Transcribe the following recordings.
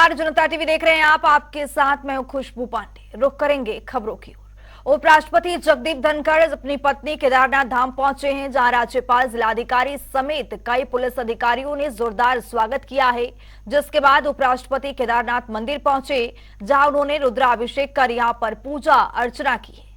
नमस्कार, जनता टीवी देख रहे हैं आप। आपके साथ मैं हूं खुशबू पांडे। रुख करेंगे खबरों की ओर। उपराष्ट्रपति जगदीप धनखड़ अपनी पत्नी केदारनाथ धाम पहुंचे हैं, जहां राज्यपाल, जिलाधिकारी समेत कई पुलिस अधिकारियों ने जोरदार स्वागत किया है। जिसके बाद उपराष्ट्रपति केदारनाथ मंदिर पहुंचे, जहां उन्होंने रुद्राभिषेक कर यहां पर पूजा अर्चना की है।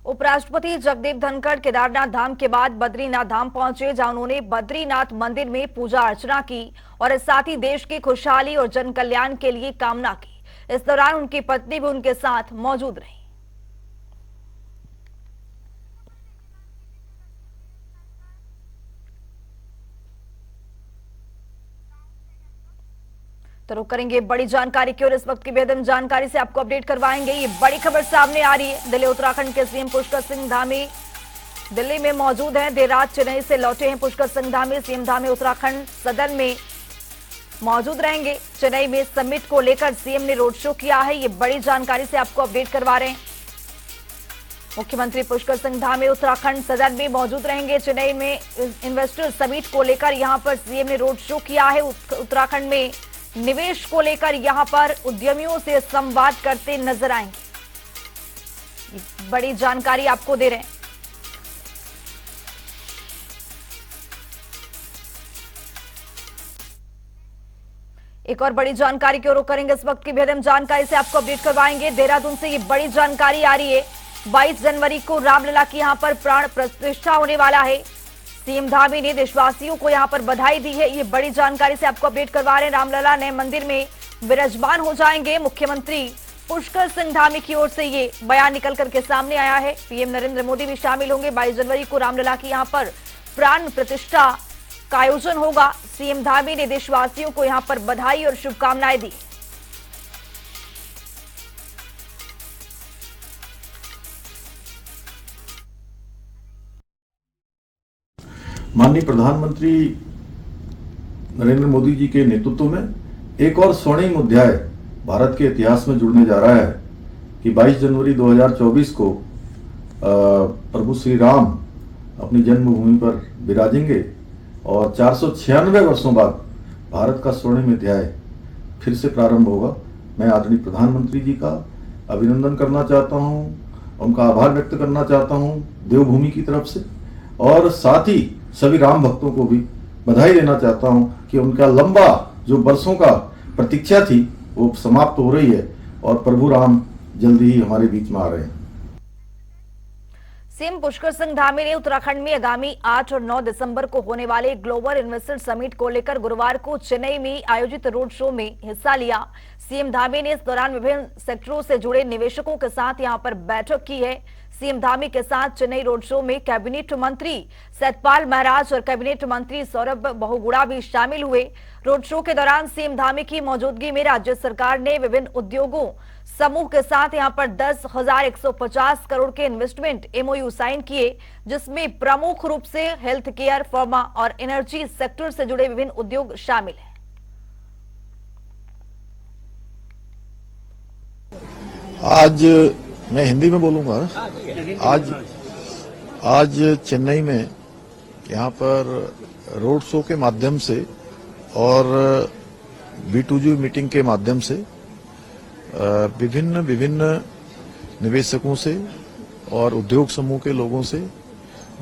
उपराष्ट्रपति जगदीप धनखड़ केदारनाथ धाम के बाद बद्रीनाथ धाम पहुंचे, जहां उन्होंने बद्रीनाथ मंदिर में पूजा अर्चना की और साथ ही देश की खुशहाली और जन कल्याण के लिए कामना की। इस दौरान उनकी पत्नी भी उनके साथ मौजूद रही। तो रुक करेंगे बड़ी जानकारी की और इस वक्त की बेहद जानकारी से आपको अपडेट करवाएंगे। ये बड़ी खबर सामने आ रही है। दिल्ली उत्तराखंड के सीएम पुष्कर सिंह धामी दिल्ली में मौजूद हैं। देर रात चेन्नई से लौटे हैं पुष्कर सिंह धामी। सीएम धामी उत्तराखंड सदन में मौजूद रहेंगे। चेन्नई में समिट को लेकर सीएम ने रोड शो किया है। ये बड़ी जानकारी से आपको अपडेट करवा रहे हैं। मुख्यमंत्री पुष्कर सिंह धामी उत्तराखंड सदन में मौजूद रहेंगे। चेन्नई में इन्वेस्टर समिट को लेकर यहां पर सीएम ने रोड शो किया है। उत्तराखंड में निवेश को लेकर यहां पर उद्यमियों से संवाद करते नजर आएंगे। बड़ी जानकारी आपको दे रहे हैं। एक और बड़ी जानकारी की ओर रुख करेंगे। इस वक्त की बेहद जानकारी से आपको अपडेट करवाएंगे। देहरादून से ये बड़ी जानकारी आ रही है। 22 जनवरी को रामलला की यहां पर प्राण प्रतिष्ठा होने वाला है। सीएम धामी ने देशवासियों को यहां पर बधाई दी है। ये बड़ी जानकारी से आपको अपडेट करवा रहे हैं। रामलला नए मंदिर में विराजमान हो जाएंगे। मुख्यमंत्री पुष्कर सिंह धामी की ओर से ये बयान निकल करके सामने आया है। पीएम नरेंद्र मोदी भी शामिल होंगे। 22 जनवरी को रामलला की यहां पर प्राण प्रतिष्ठा का आयोजन होगा। सीएम धामी ने देशवासियों को यहां पर बधाई और शुभकामनाएं दी। माननीय प्रधानमंत्री नरेंद्र मोदी जी के नेतृत्व में एक और स्वर्णिम अध्याय भारत के इतिहास में जुड़ने जा रहा है कि 22 जनवरी 2024 को प्रभु श्री राम अपनी जन्मभूमि पर विराजेंगे और 496 वर्षों बाद भारत का स्वर्णिम अध्याय फिर से प्रारंभ होगा। मैं आदरणीय प्रधानमंत्री जी का अभिनंदन करना चाहता हूं, उनका आभार व्यक्त करना चाहता हूं देवभूमि की तरफ से, और साथ ही सभी राम भक्तों को भी बधाई देना चाहता हूं कि उनका लंबा जो वर्षों का प्रतीक्षा थी वो समाप्त हो रही है और प्रभु राम जल्दी ही हमारे बीच में आ रहे हैं। सीएम पुष्कर सिंह धामी ने उत्तराखंड में आगामी 8 और 9 दिसंबर को होने वाले ग्लोबल इन्वेस्टर समिट को लेकर गुरुवार को चेन्नई में आयोजित रोड शो में हिस्सा लिया। सीएम धामी ने इस दौरान विभिन्न सेक्टरों से जुड़े निवेशकों के साथ यहां पर बैठक की है। सीएम धामी के साथ चेन्नई रोड शो में कैबिनेट मंत्री सतपाल महाराज और कैबिनेट मंत्री सौरभ बहुगुणा भी शामिल हुए। रोड शो के दौरान सीएम धामी की मौजूदगी में राज्य सरकार ने विभिन्न उद्योगों समूह के साथ यहां पर 10,150 करोड़ के इन्वेस्टमेंट एमओयू साइन किए, जिसमें प्रमुख रूप से हेल्थ केयर, फार्मा और एनर्जी सेक्टर से जुड़े विभिन्न उद्योग शामिल हैं। आज मैं हिंदी में बोलूंगा। आज चेन्नई में यहाँ पर रोड शो के माध्यम से और B2G मीटिंग के माध्यम से विभिन्न निवेशकों से और उद्योग समूह के लोगों से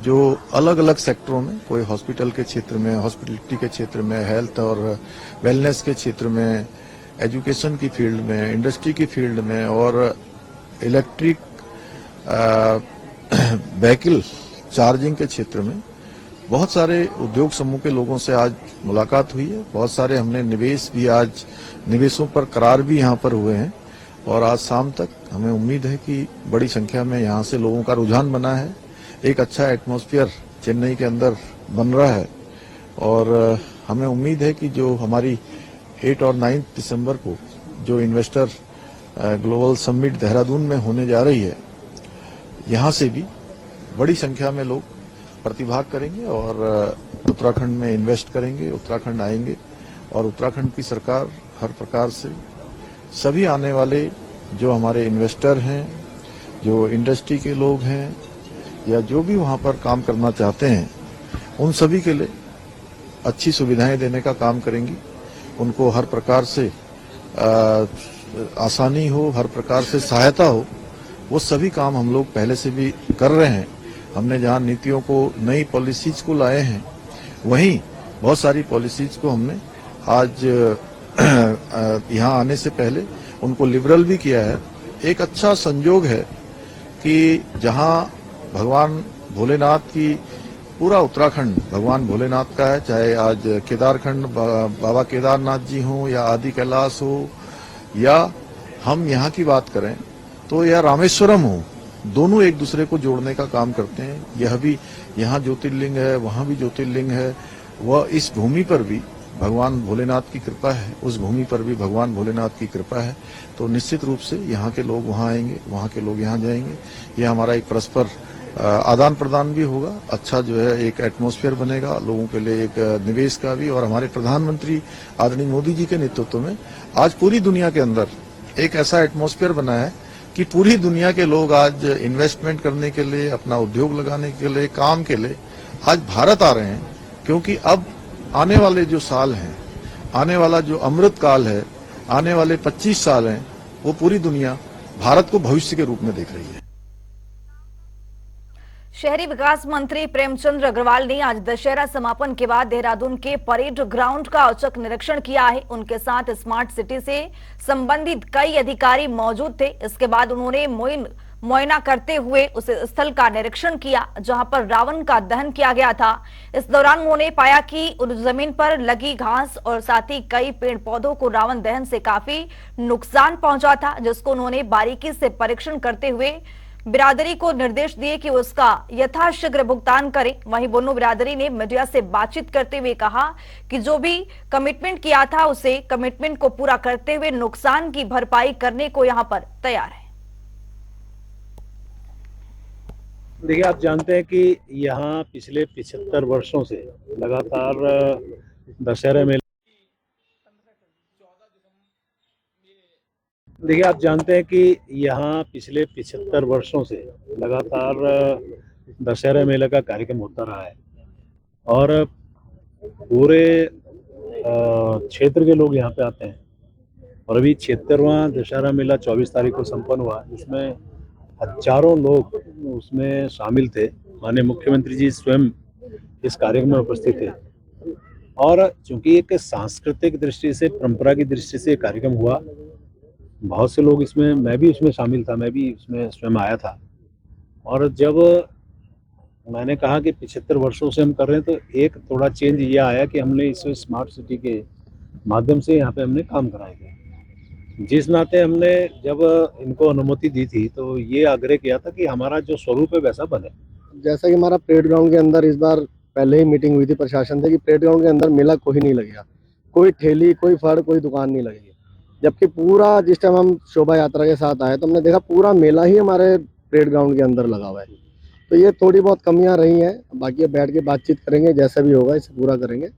जो अलग अलग सेक्टरों में, कोई हॉस्पिटल के क्षेत्र में, हॉस्पिटलिटी के क्षेत्र में, हेल्थ और वेलनेस के क्षेत्र में, एजुकेशन की फील्ड में, इंडस्ट्री की फील्ड में और इलेक्ट्रिक व्हीकल चार्जिंग के क्षेत्र में बहुत सारे उद्योग समूह के लोगों से आज मुलाकात हुई है। बहुत सारे हमने निवेशों पर करार भी यहाँ पर हुए हैं और आज शाम तक हमें उम्मीद है कि बड़ी संख्या में यहाँ से लोगों का रुझान बना है। एक अच्छा एटमॉस्फेयर चेन्नई के अंदर बन रहा है और हमें उम्मीद है कि जो हमारी 8 और 9 दिसंबर को जो इन्वेस्टर ग्लोबल समिट देहरादून में होने जा रही है, यहाँ से भी बड़ी संख्या में लोग प्रतिभाग करेंगे और उत्तराखंड में इन्वेस्ट करेंगे, उत्तराखंड आएंगे और उत्तराखंड की सरकार हर प्रकार से सभी आने वाले जो हमारे इन्वेस्टर हैं, जो इंडस्ट्री के लोग हैं या जो भी वहां पर काम करना चाहते हैं, उन सभी के लिए अच्छी सुविधाएं देने का काम करेंगी। उनको हर प्रकार से आसानी हो, हर प्रकार से सहायता हो, वो सभी काम हम लोग पहले से भी कर रहे हैं। हमने जहां नीतियों को, नई पॉलिसीज को लाए हैं, वहीं बहुत सारी पॉलिसीज को हमने आज यहाँ आने से पहले उनको लिबरल भी किया है। एक अच्छा संयोग है कि जहां भगवान भोलेनाथ की, पूरा उत्तराखंड भगवान भोलेनाथ का है, चाहे आज केदारखंड बाबा केदारनाथ जी हो या आदि कैलाश हो या हम यहाँ की बात करें तो या रामेश्वरम हो, दोनों एक दूसरे को जोड़ने का काम करते हैं। यह भी यहाँ ज्योतिर्लिंग है, वहाँ भी ज्योतिर्लिंग है। वह इस भूमि पर भी भगवान भोलेनाथ की कृपा है, उस भूमि पर भी भगवान भोलेनाथ की कृपा है। तो निश्चित रूप से यहाँ के लोग वहाँ आएंगे, वहाँ के लोग यहाँ जाएंगे। यह हमारा एक परस्पर आदान प्रदान भी होगा। अच्छा जो है एक एटमॉस्फेयर बनेगा लोगों के लिए, एक निवेश का भी। और हमारे प्रधानमंत्री आदरणीय मोदी जी के नेतृत्व में आज पूरी दुनिया के अंदर एक ऐसा एटमॉस्फेयर बना है कि पूरी दुनिया के लोग आज इन्वेस्टमेंट करने के लिए, अपना उद्योग लगाने के लिए, काम के लिए आज भारत आ रहे हैं। क्योंकि अब आने वाले जो साल हैं, आने वाला जो अमृत काल है, आने वाले 25 साल हैं, वो पूरी दुनिया भारत को भविष्य के रूप में देख रही है। शहरी विकास मंत्री प्रेमचंद अग्रवाल ने आज दशहरा समापन के बाद देहरादून के परेड ग्राउंड का औचक निरीक्षण किया है। उनके साथ स्मार्ट सिटी से संबंधित कई अधिकारी मौजूद थे। इसके बाद उन्होंने मुआयना करते हुए उस स्थल का निरीक्षण किया जहां पर रावण का दहन किया गया था। इस दौरान उन्होंने पाया कि उस जमीन पर लगी घास और साथ ही कई पेड़ पौधों को रावण दहन से काफी नुकसान पहुंचा था, जिसको उन्होंने बारीकी से परीक्षण करते हुए बिरादरी को निर्देश दिए कि उसका यथाशीघ्र भुगतान करें। वहीं बोनो बिरादरी ने मीडिया से बातचीत करते हुए कहा कि जो भी कमिटमेंट किया था उसे कमिटमेंट को पूरा करते हुए नुकसान की भरपाई करने को यहां पर तैयार है। देखिए, आप जानते हैं कि यहाँ पिछले 75 वर्षों से लगातार दशहरे मेले देखिए आप जानते हैं कि यहाँ पिछले 75 वर्षों से लगातार दशहरा मेले का कार्यक्रम होता रहा है और पूरे क्षेत्र के लोग यहाँ पे आते हैं। और अभी 76वां दशहरा मेला 24 तारीख को संपन्न हुआ। इसमें हजारों लोग उसमें शामिल थे। माननीय मुख्यमंत्री जी स्वयं इस कार्यक्रम में उपस्थित थे। और चूंकि एक सांस्कृतिक दृष्टि से, परंपरा की दृष्टि से कार्यक्रम हुआ, बहुत से लोग इसमें, मैं भी उसमें शामिल था, मैं भी उसमें स्वयं आया था। और जब मैंने कहा कि 75 वर्षों से हम कर रहे हैं तो एक थोड़ा चेंज ये आया कि हमने इस स्मार्ट सिटी के माध्यम से यहाँ पे हमने काम कराया गया। जिस नाते हमने जब इनको अनुमति दी थी तो ये आग्रह किया था कि हमारा जो स्वरूप है वैसा बने। जैसा कि हमारा परेड ग्राउंड के अंदर इस बार पहले ही मीटिंग हुई थी प्रशासन से कि परेड ग्राउंड के अंदर मेला कोई नहीं लगेगा, कोई ठेली, कोई फड़, कोई दुकान नहीं लगेगी। जबकि पूरा जिस टाइम हम शोभा यात्रा के साथ आए तो हमने देखा पूरा मेला ही हमारे परेड ग्राउंड के अंदर लगा हुआ है। तो ये थोड़ी बहुत कमियां रही हैं, बाकी बैठ के बातचीत करेंगे, जैसा भी होगा इसे पूरा करेंगे।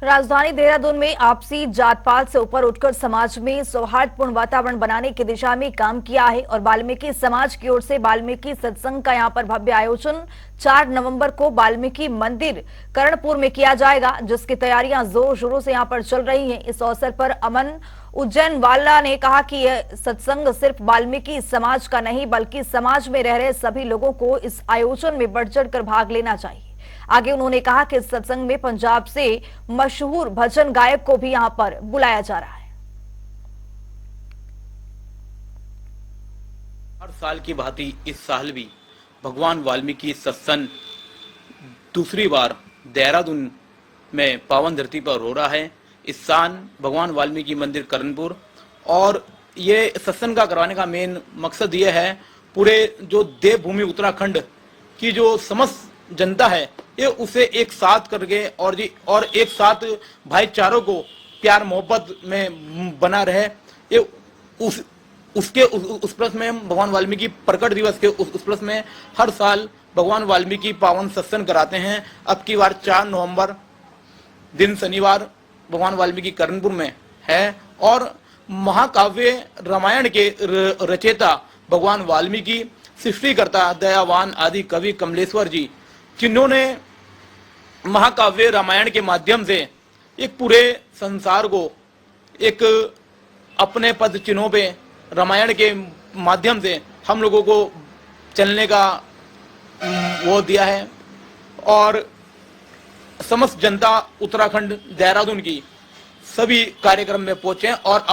राजधानी देहरादून में आपसी जात पात से ऊपर उठकर समाज में सौहार्दपूर्ण वातावरण बनाने की दिशा में काम किया है और वाल्मीकि समाज की ओर से वाल्मीकि सत्संग का यहां पर भव्य आयोजन 4 नवंबर को वाल्मीकि मंदिर कर्णपुर में किया जाएगा, जिसकी तैयारियां जोर शोरों से यहां पर चल रही हैं। इस अवसर पर अमन उज्जैन वाला ने कहा कि यह सत्संग सिर्फ वाल्मीकि समाज का नहीं बल्कि समाज में रह रहे सभी लोगों को इस आयोजन में बढ़ चढ़कर भाग लेना चाहिए। आगे उन्होंने कहा कि इस सत्संग में पंजाब से मशहूर भजन गायक को भी यहां पर बुलाया जा रहा है। हर साल की भांति इस साल भी भगवान वाल्मीकि सत्संग दूसरी बार देहरादून में पावन धरती पर हो रहा है। इस साल भगवान वाल्मीकि मंदिर कर्णपुर, और ये सत्संग का करवाने का मेन मकसद ये है पूरे जो देवभूमि उत्तराखंड की जो समस्त जनता है ये उसे एक साथ करके और एक साथ भाईचारों को प्यार मोहब्बत में बना रहे। ये उस प्लस में भगवान वाल्मीकि प्रकट दिवस के उस प्लस में हर साल भगवान वाल्मीकि पावन सत्संग कराते हैं। अब की बार 4 नवंबर दिन शनिवार भगवान वाल्मीकि कर्णपुर में है और महाकाव्य रामायण के रचयिता भगवान वाल्मीकि, सृष्टिकर्ता दयावान आदि कवि कमलेश्वर जी, जिन्होंने महाकाव्य रामायण के माध्यम से एक पूरे संसार को एक अपने पद चिन्हों पे रामायण के माध्यम से हम लोगों को चलने का वो दिया है और समस्त जनता उत्तराखंड देहरादून की सभी कार्यक्रम में पहुंचे और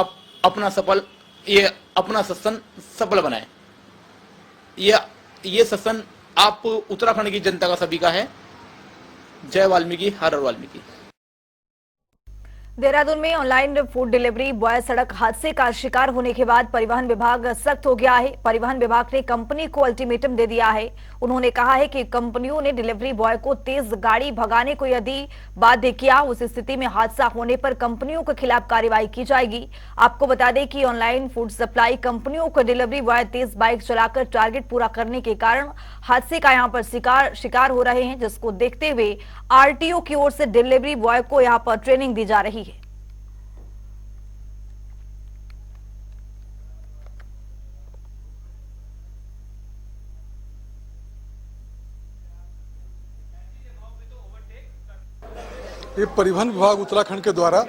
अपना सत्संग सफल बनाए। ये सत्संग आप उत्तराखंड की जनता का सभी का है। जय वाल्मीकि, हर हर वाल्मीकि। देहरादून में ऑनलाइन फूड डिलीवरी बॉय सड़क हादसे का शिकार होने के बाद परिवहन विभाग सख्त हो गया है। परिवहन विभाग ने कंपनी को अल्टीमेटम दे दिया है। उन्होंने कहा है कि कंपनियों ने डिलीवरी बॉय को तेज गाड़ी भगाने को यदि बाध्य किया, उस स्थिति में हादसा होने पर कंपनियों के खिलाफ कार्रवाई की जाएगी। आपको बता दें कि ऑनलाइन फूड सप्लाई कंपनियों को डिलीवरी बॉय तेज बाइक चलाकर टारगेट पूरा करने के कारण हादसे का यहां पर शिकार हो रहे हैं, जिसको देखते हुए आरटीओ की ओर से डिलीवरी बॉय को यहां पर ट्रेनिंग दी जा रही है। ये परिवहन विभाग उत्तराखंड के द्वारा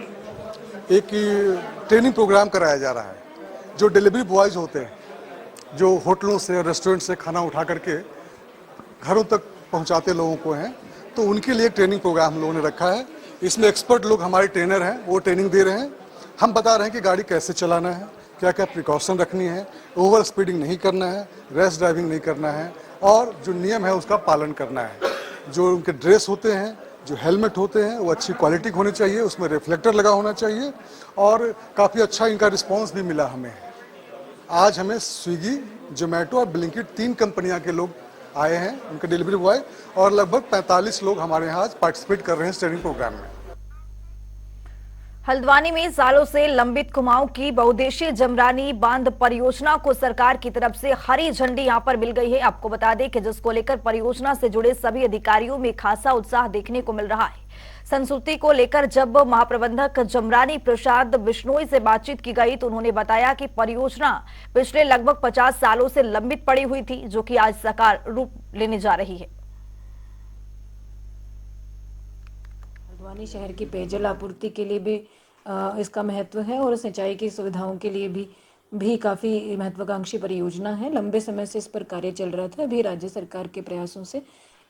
एक ट्रेनिंग प्रोग्राम कराया जा रहा है। जो डिलीवरी बॉयज होते हैं, जो होटलों से रेस्टोरेंट से खाना उठा करके घरों तक पहुंचाते लोगों को हैं, तो उनके लिए ट्रेनिंग प्रोग्राम हम लोगों ने रखा है। इसमें एक्सपर्ट लोग हमारे ट्रेनर हैं, वो ट्रेनिंग दे रहे हैं। हम बता रहे हैं कि गाड़ी कैसे चलाना है, क्या क्या प्रिकॉशन रखनी है, ओवर स्पीडिंग नहीं करना है, रैश ड्राइविंग नहीं करना है और जो नियम है उसका पालन करना है। जो उनके ड्रेस होते हैं, जो हेलमेट होते हैं, वो अच्छी क्वालिटी होनी चाहिए, उसमें रिफ्लेक्टर लगा होना चाहिए और काफ़ी अच्छा इनका रिस्पांस भी मिला हमें। आज हमें स्विगी, जोमेटो और ब्लिंकिट 3 कंपनियां के लोग आए हैं, उनके डिलीवरी बॉय, और लगभग 45 लोग हमारे यहाँ आज पार्टिसिपेट कर रहे हैं इस ट्रेनिंग प्रोग्राम में। हल्द्वानी में सालों से लंबित कुमाऊं की बहुउद्देशीय जमरानी बांध परियोजना को सरकार की तरफ से हरी झंडी यहां पर मिल गई है। आपको बता दें कि जिसको लेकर परियोजना से जुड़े सभी अधिकारियों में खासा उत्साह देखने को मिल रहा है। संस्कृति को लेकर जब महाप्रबंधक जमरानी प्रसाद बिश्नोई से बातचीत की गई तो उन्होंने बताया कि परियोजना पिछले लगभग 50 सालों से लंबित पड़ी हुई थी, जो कि आज साकार रूप लेने जा रही है। हल्द्वानी शहर की पेयजल आपूर्ति के लिए भी इसका महत्व है और सिंचाई की सुविधाओं के लिए भी काफ़ी महत्वाकांक्षी परियोजना है। लंबे समय से इस पर कार्य चल रहा था। अभी राज्य सरकार के प्रयासों से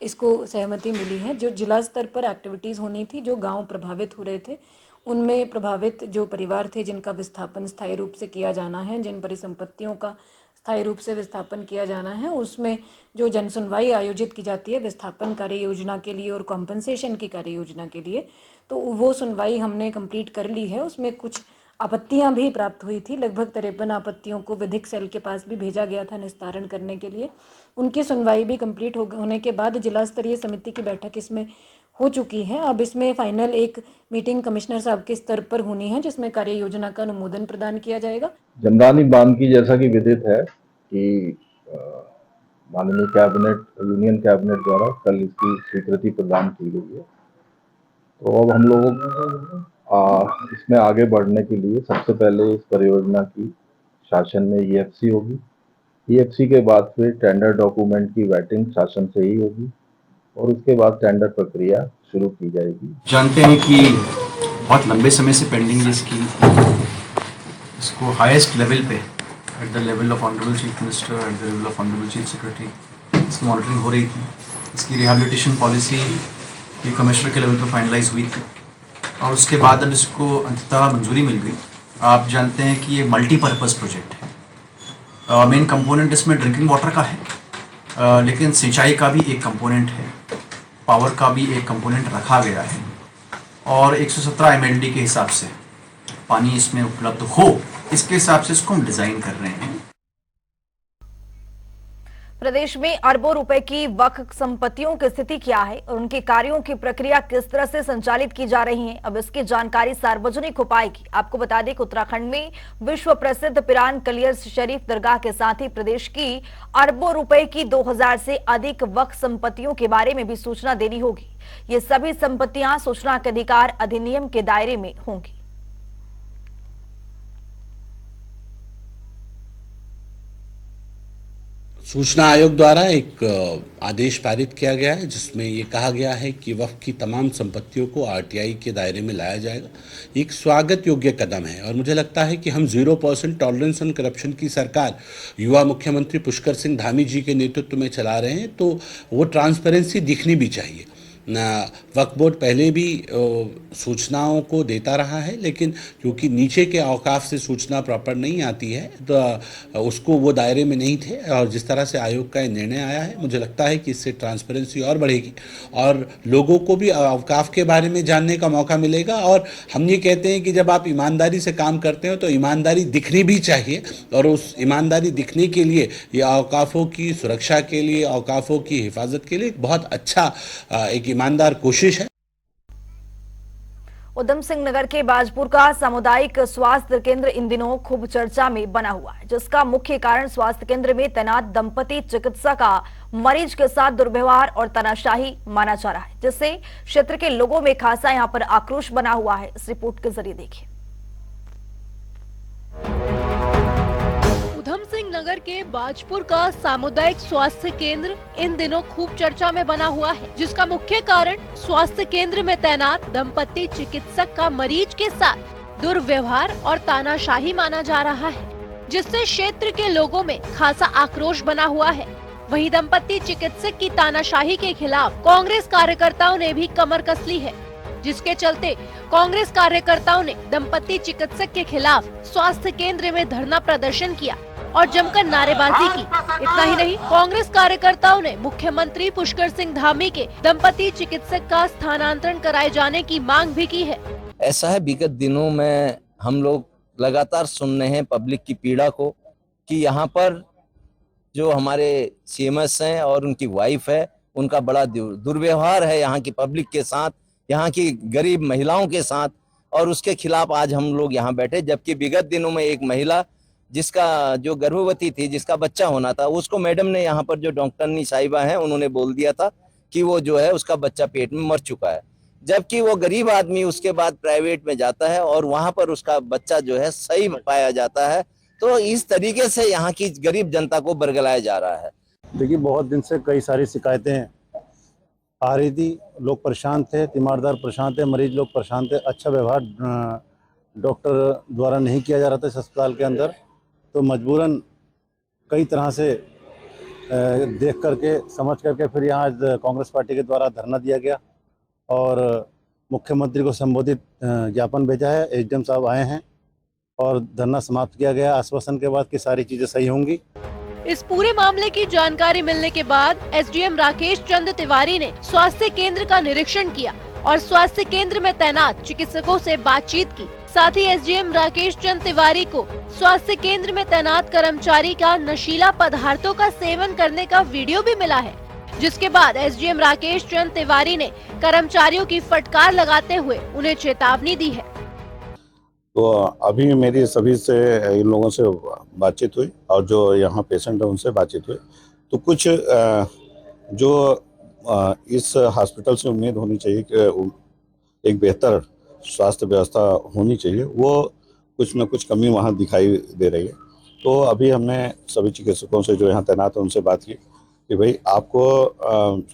इसको सहमति मिली है। जो जिला स्तर पर एक्टिविटीज़ होनी थी, जो गांव प्रभावित हो रहे थे, उनमें प्रभावित जो परिवार थे जिनका विस्थापन स्थायी रूप से किया जाना है, जिन परिसंपत्तियों का स्थायी रूप से विस्थापन किया जाना है, उसमें जो जनसुनवाई आयोजित की जाती है विस्थापन कार्य योजना के लिए और कॉम्पनसेशन की कार्य योजना के लिए, तो वो सुनवाई हमने कंप्लीट कर ली है। उसमें कुछ आपत्तियां भी प्राप्त हुई थी। लगभग 53 आपत्तियों को विधिक सेल के पास भी भेजा गया था निस्तारण करने के लिए। उनकी सुनवाई भी कंप्लीट होने के बाद जिला स्तरीय समिति की बैठक इसमें हो चुकी है। अब इसमें फाइनल एक मीटिंग कमिश्नर साहब के स्तर पर होनी है, जिसमें कार्य योजना का अनुमोदन प्रदान किया जाएगा। जमरानी बांध की जैसा कि विदित है कि माननीय कैबिनेट, यूनियन कैबिनेट द्वारा कल इसकी स्वीकृति प्रदान की गई है। तो अब हम लोग इसमें आगे बढ़ने के लिए सबसे पहले इस परियोजना की शासन में EFC होगी। EFC के बाद फिर टेंडर डॉक्यूमेंट की वेटिंग शासन से ही होगी और उसके बाद टेंडर प्रक्रिया शुरू की जाएगी। जानते हैं कि बहुत लंबे समय से पेंडिंग इसकी, इसको हाईएस्ट लेवल पे at the level of honourable chief minister, at the level of honourable chief secretary इसकी मॉनिटरिंग हो रही थी। इसकी रिहैबिलिटेशन पॉलिसी ये कमिश्नर के लेवल पर फाइनलाइज हुई थी और उसके बाद अब इसको अंततः मंजूरी मिल गई। आप जानते हैं कि ये मल्टीपर्पज़ प्रोजेक्ट है। मेन कंपोनेंट इसमें ड्रिंकिंग वाटर का है, लेकिन सिंचाई का भी एक कंपोनेंट है, पावर का भी एक कंपोनेंट रखा गया है और 117 MLD के हिसाब से पानी इसमें उपलब्ध हो, इसके हिसाब से इसको हम डिज़ाइन कर रहे हैं। प्रदेश में अरबों रुपए की वक्फ संपत्तियों की स्थिति क्या है और उनके कार्यों की प्रक्रिया किस तरह से संचालित की जा रही है, अब इसकी जानकारी सार्वजनिक हो पाएगी। आपको बता दें कि उत्तराखंड में विश्व प्रसिद्ध पिरान कलियर शरीफ दरगाह के साथ ही प्रदेश की अरबों रुपए की 2000 से अधिक वक्फ संपत्तियों के बारे में भी सूचना देनी होगी। ये सभी संपत्तियां सूचना के अधिकार अधिनियम के दायरे में होंगी। सूचना आयोग द्वारा एक आदेश पारित किया गया है जिसमें ये कहा गया है कि वक्फ की तमाम संपत्तियों को आरटीआई के दायरे में लाया जाएगा। एक स्वागत योग्य कदम है और मुझे लगता है कि हम 0% टॉलरेंस ऑन करप्शन की सरकार युवा मुख्यमंत्री पुष्कर सिंह धामी जी के नेतृत्व में चला रहे हैं, तो वो ट्रांसपेरेंसी दिखनी भी चाहिए। वक्फ बोर्ड पहले भी सूचनाओं को देता रहा है, लेकिन क्योंकि नीचे के औकाफ से सूचना प्रॉपर नहीं आती है तो उसको वो दायरे में नहीं थे। और जिस तरह से आयोग का निर्णय आया है, मुझे लगता है कि इससे ट्रांसपेरेंसी और बढ़ेगी और लोगों को भी औकाफ के बारे में जानने का मौका मिलेगा। और हम ये कहते हैं कि जब आप ईमानदारी से काम करते हो तो ईमानदारी दिखनी भी चाहिए, और उस ईमानदारी दिखने के लिए ये औकाफों की सुरक्षा के लिए, औकाफों की हिफाजत के लिए बहुत अच्छा एक ईमानदार कोशिश है। उधम सिंह नगर के बाजपुर का सामुदायिक स्वास्थ्य केंद्र इन दिनों खूब चर्चा में बना हुआ है, जिसका मुख्य कारण स्वास्थ्य केंद्र में तैनात दंपति चिकित्सक का मरीज के साथ दुर्व्यवहार और तानाशाही माना जा रहा है, जिससे क्षेत्र के लोगों में खासा यहां पर आक्रोश बना हुआ है। इस रिपोर्ट के जरिए देखिए। उधम सिंह नगर के बाजपुर का सामुदायिक स्वास्थ्य केंद्र इन दिनों खूब चर्चा में बना हुआ है, जिसका मुख्य कारण स्वास्थ्य केंद्र में तैनात दंपति चिकित्सक का मरीज के साथ दुर्व्यवहार और तानाशाही माना जा रहा है, जिससे क्षेत्र के लोगों में खासा आक्रोश बना हुआ है। वहीं दंपति चिकित्सक की तानाशाही के खिलाफ कांग्रेस कार्यकर्ताओं ने भी कमर कस ली है, जिसके चलते कांग्रेस कार्यकर्ताओं ने दंपति चिकित्सक के खिलाफ स्वास्थ्य केंद्र में धरना प्रदर्शन किया और जमकर नारेबाजी की। इतना ही नहीं, कांग्रेस कार्यकर्ताओं ने मुख्यमंत्री पुष्कर सिंह धामी के दंपति चिकित्सक का स्थानांतरण कराए जाने की मांग भी की है। ऐसा है, विगत दिनों में हम लोग लगातार सुन रहे हैं पब्लिक की पीड़ा को कि यहाँ पर जो हमारे सीएमएस हैं और उनकी वाइफ है, उनका बड़ा दुर्व्यवहार है यहाँ की पब्लिक के साथ, यहाँ की गरीब महिलाओं के साथ, और उसके खिलाफ आज हम लोग यहाँ बैठे। जबकि विगत दिनों में एक महिला जिसका जो गर्भवती थी, जिसका बच्चा होना था, उसको मैडम ने यहाँ पर जो डॉक्टरनी साहिबा है उन्होंने बोल दिया था कि वो जो है उसका बच्चा पेट में मर चुका है। जबकि वो गरीब आदमी उसके बाद प्राइवेट में जाता है और वहाँ पर उसका बच्चा जो है सही पाया जाता है। तो इस तरीके से यहाँ की गरीब जनता को बरगलाया जा रहा है। देखिए, बहुत दिन से कई सारी शिकायतें आ रही थी, लोग परेशान थे, तीमारदार परेशान थे, मरीज लोग परेशान थे। अच्छा व्यवहार डॉक्टर द्वारा नहीं किया जा रहा था इस अस्पताल के अंदर, तो मजबूरन कई तरह से देख करके समझ करके फिर यहाँ आज कांग्रेस पार्टी के द्वारा धरना दिया गया और मुख्यमंत्री को संबोधित ज्ञापन भेजा है। एसडीएम साहब आए हैं और धरना समाप्त किया गया आश्वासन के बाद कि सारी चीजें सही होंगी। इस पूरे मामले की जानकारी मिलने के बाद एसडीएम राकेश चंद्र तिवारी ने स्वास्थ्य केंद्र का निरीक्षण किया और स्वास्थ्य केंद्र में तैनात चिकित्सकों से बातचीत की। साथ ही एसडीएम राकेश चंद्र तिवारी को स्वास्थ्य केंद्र में तैनात कर्मचारी का नशीला पदार्थों का सेवन करने का वीडियो भी मिला है, जिसके बाद एसडीएम राकेश चंद्र तिवारी ने कर्मचारियों की फटकार लगाते हुए उन्हें चेतावनी दी है। तो अभी मेरी सभी से इन लोगों से बातचीत हुई और जो यहाँ पेशेंट है उनसे बातचीत हुई, तो कुछ जो इस हॉस्पिटल से उम्मीद होनी चाहिए कि एक बेहतर स्वास्थ्य व्यवस्था होनी चाहिए, वो कुछ न कुछ कमी वहाँ दिखाई दे रही है। तो अभी हमने सभी चिकित्सकों से जो यहाँ तैनात है उनसे बात की कि भाई आपको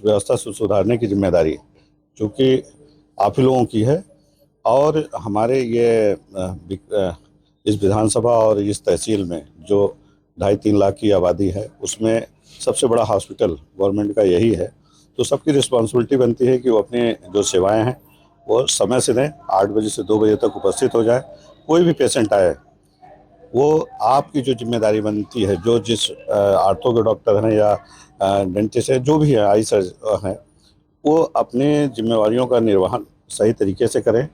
व्यवस्था सुधारने की जिम्मेदारी है, क्योंकि आप ही लोगों की है। और हमारे ये इस विधानसभा और इस तहसील में जो 2.5-3 लाख की आबादी है, उसमें सबसे बड़ा हॉस्पिटल गवर्नमेंट का यही है। तो सबकी रिस्पॉन्सिबिलिटी बनती है कि वो अपनी जो सेवाएं हैं वो समय से दें, 8 बजे से 2 बजे तक उपस्थित हो जाए। कोई भी पेशेंट आए, वो आपकी जो जिम्मेदारी बनती है, जो जिस आर्थो के डॉक्टर हैं या डेंटिस्ट है, जो भी है, आई सर्जन हैं, वो अपनी जिम्मेवारियों का निर्वहन सही तरीके से करें।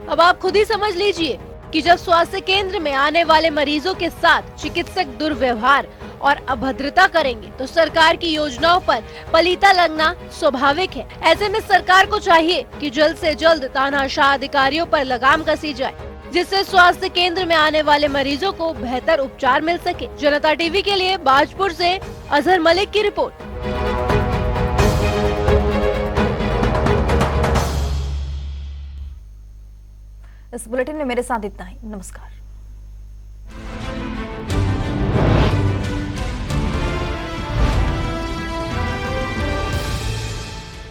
अब आप खुद ही समझ लीजिए, कि जब स्वास्थ्य केंद्र में आने वाले मरीजों के साथ चिकित्सक दुर्व्यवहार और अभद्रता करेंगे तो सरकार की योजनाओं पर पलीता लगना स्वाभाविक है। ऐसे में सरकार को चाहिए कि जल्द से जल्द तानाशाह अधिकारियों पर लगाम कसी जाए, जिससे स्वास्थ्य केंद्र में आने वाले मरीजों को बेहतर उपचार मिल सके। जनता टीवी के लिए बाजपुर से अजहर मलिक की रिपोर्ट। इस बुलेटिन में मेरे साथ इतना ही। नमस्कार।